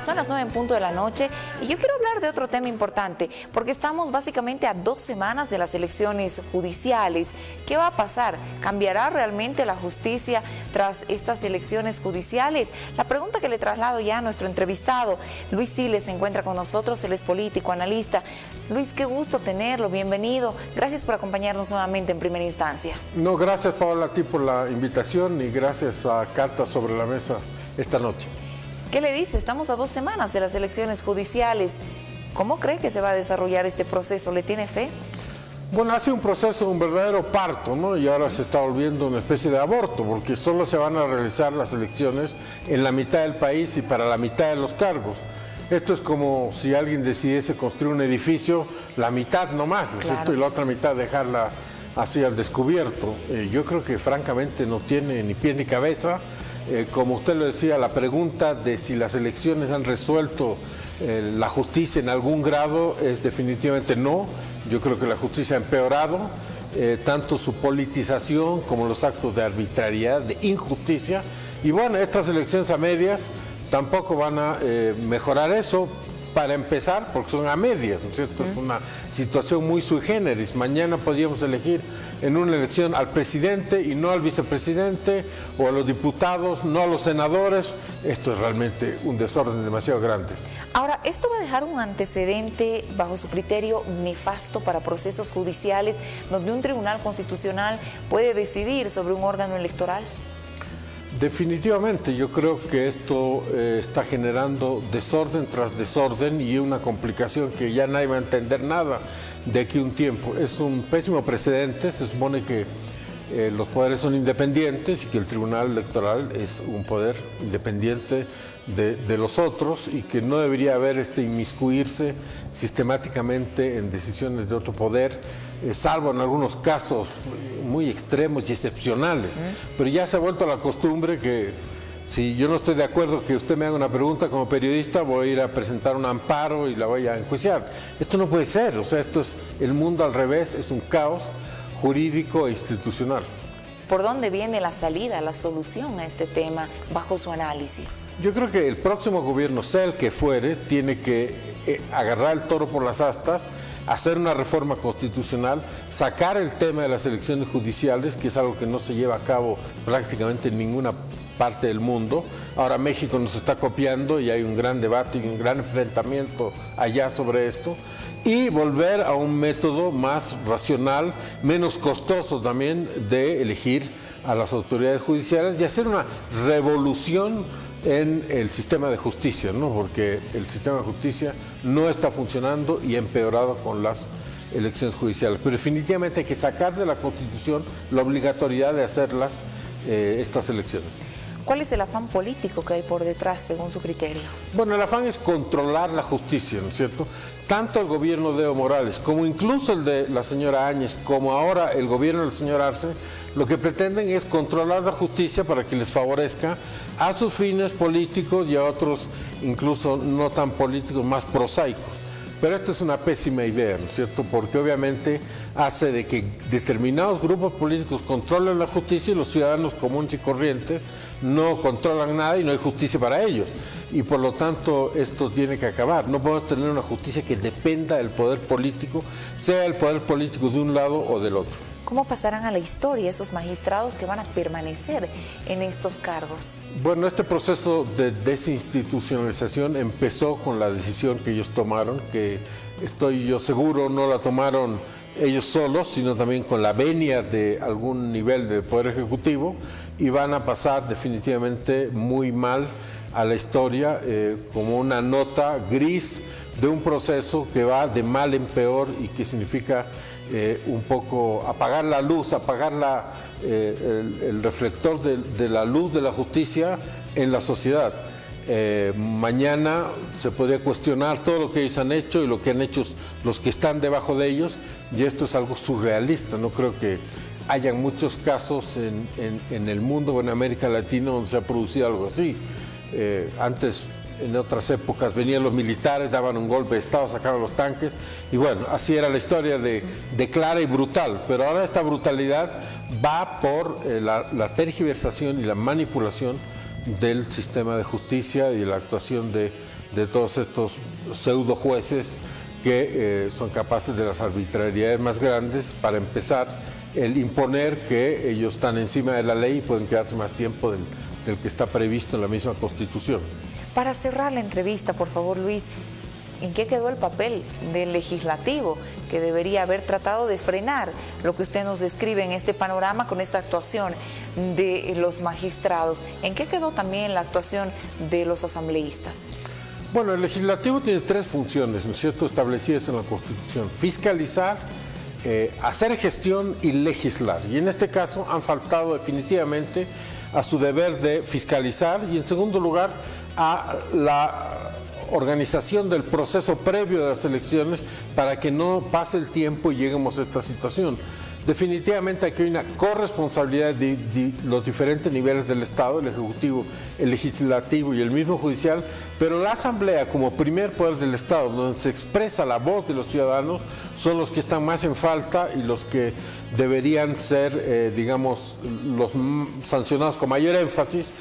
Son las 9 en punto de la noche y yo quiero hablar de otro tema importante, porque estamos básicamente a 2 semanas de las elecciones judiciales. ¿Qué va a pasar? ¿Cambiará realmente la justicia tras estas elecciones judiciales? La pregunta que le traslado ya a nuestro entrevistado, Luis Siles, se encuentra con nosotros, él es político, analista. Luis, qué gusto tenerlo, bienvenido. Gracias por acompañarnos nuevamente en primera instancia. No, gracias Paola a ti por la invitación y gracias a Carta sobre la Mesa esta noche. ¿Qué le dice? Estamos a 2 semanas de las elecciones judiciales. ¿Cómo cree que se va a desarrollar este proceso? ¿Le tiene fe? Bueno, ha sido un proceso, un verdadero parto, ¿no? Y ahora se está volviendo una especie de aborto, porque solo se van a realizar las elecciones en la mitad del país y para la mitad de los cargos. Esto es como si alguien decidiese construir un edificio, la mitad nomás, ¿no es cierto? Y la otra mitad dejarla así al descubierto. Yo creo que francamente no tiene ni pie ni cabeza. Como usted lo decía, la pregunta de si las elecciones han resuelto la justicia en algún grado es definitivamente no. Yo creo que la justicia ha empeorado, tanto su politización como los actos de arbitrariedad, de injusticia. Y bueno, estas elecciones a medias tampoco van a mejorar eso. Para empezar, porque son a medias, ¿no es cierto? Es una situación muy sui generis. Mañana podríamos elegir en una elección al presidente y no al vicepresidente, o a los diputados, no a los senadores. Esto es realmente un desorden demasiado grande. Ahora, ¿esto va a dejar un antecedente, bajo su criterio, nefasto para procesos judiciales, donde un tribunal constitucional puede decidir sobre un órgano electoral? Definitivamente, yo creo que esto está generando desorden tras desorden y una complicación que ya nadie va a entender nada de aquí a un tiempo. Es un pésimo precedente, se supone que los poderes son independientes y que el Tribunal Electoral es un poder independiente de los otros y que no debería haber inmiscuirse sistemáticamente en decisiones de otro poder, salvo en algunos casos muy extremos y excepcionales. Pero ya se ha vuelto la costumbre que si yo no estoy de acuerdo que usted me haga una pregunta como periodista, voy a ir a presentar un amparo y la voy a enjuiciar. Esto no puede ser, o sea, esto es el mundo al revés, es un caos jurídico e institucional. ¿Por dónde viene la salida, la solución a este tema bajo su análisis? Yo creo que el próximo gobierno, sea el que fuere, tiene que agarrar el toro por las astas, hacer una reforma constitucional, sacar el tema de las elecciones judiciales, que es algo que no se lleva a cabo prácticamente en ninguna parte del mundo. Ahora México nos está copiando y hay un gran debate y un gran enfrentamiento allá sobre esto. Y volver a un método más racional, menos costoso también, de elegir a las autoridades judiciales y hacer una revolución en el sistema de justicia, ¿no? Porque el sistema de justicia no está funcionando y ha empeorado con las elecciones judiciales. Pero definitivamente hay que sacar de la Constitución la obligatoriedad de hacerlas estas elecciones. ¿Cuál es el afán político que hay por detrás, según su criterio? Bueno, el afán es controlar la justicia, ¿no es cierto? Tanto el gobierno de Evo Morales, como incluso el de la señora Áñez, como ahora el gobierno del señor Arce, lo que pretenden es controlar la justicia para que les favorezca a sus fines políticos y a otros, incluso no tan políticos, más prosaicos. Pero esto es una pésima idea, ¿no es cierto? Porque obviamente hace de que determinados grupos políticos controlen la justicia y los ciudadanos comunes y corrientes no controlan nada y no hay justicia para ellos. Y por lo tanto esto tiene que acabar. No podemos tener una justicia que dependa del poder político, sea el poder político de un lado o del otro. ¿Cómo pasarán a la historia esos magistrados que van a permanecer en estos cargos? Bueno, este proceso de desinstitucionalización empezó con la decisión que ellos tomaron, que estoy yo seguro no la tomaron ellos solos, sino también con la venia de algún nivel del Poder Ejecutivo, y van a pasar definitivamente muy mal a la historia como una nota gris de un proceso que va de mal en peor y que significa un poco apagar la luz, apagar el reflector de la luz de la justicia en la sociedad. Mañana se podría cuestionar todo lo que ellos han hecho y lo que han hecho los que están debajo de ellos, y esto es algo surrealista. No creo que hayan muchos casos en el mundo o en América Latina donde se ha producido algo así. Antes, en otras épocas, venían los militares, daban un golpe de Estado, sacaban los tanques, y bueno, así era la historia de clara y brutal. Pero ahora esta brutalidad va por la tergiversación y la manipulación del sistema de justicia y la actuación de de todos estos pseudo jueces que son capaces de las arbitrariedades más grandes. Para empezar, el imponer que ellos están encima de la ley y pueden quedarse más tiempo del que está previsto en la misma Constitución. Para cerrar la entrevista, por favor, Luis, ¿en qué quedó el papel del legislativo que debería haber tratado de frenar lo que usted nos describe en este panorama con esta actuación de los magistrados? ¿En qué quedó también la actuación de los asambleístas? Bueno, el legislativo tiene tres funciones, ¿no es cierto?, establecidas en la Constitución: fiscalizar, hacer gestión y legislar. Y en este caso han faltado definitivamente a su deber de fiscalizar y, en segundo lugar, a la organización del proceso previo de las elecciones para que no pase el tiempo y lleguemos a esta situación. Definitivamente aquí hay una corresponsabilidad de los diferentes niveles del Estado, el Ejecutivo, el Legislativo y el mismo Judicial, pero la Asamblea, como primer poder del Estado, donde se expresa la voz de los ciudadanos, son los que están más en falta y los que deberían ser, digamos, los sancionados con mayor énfasis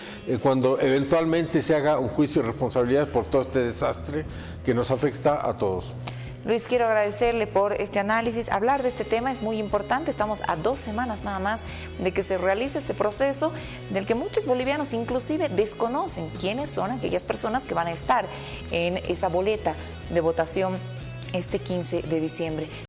cuando eventualmente se haga un juicio de responsabilidad por todo este desastre que nos afecta a todos. Luis, quiero agradecerle por este análisis. Hablar de este tema es muy importante. Estamos a 2 semanas nada más de que se realice este proceso, del que muchos bolivianos inclusive desconocen quiénes son aquellas personas que van a estar en esa boleta de votación este 15 de diciembre.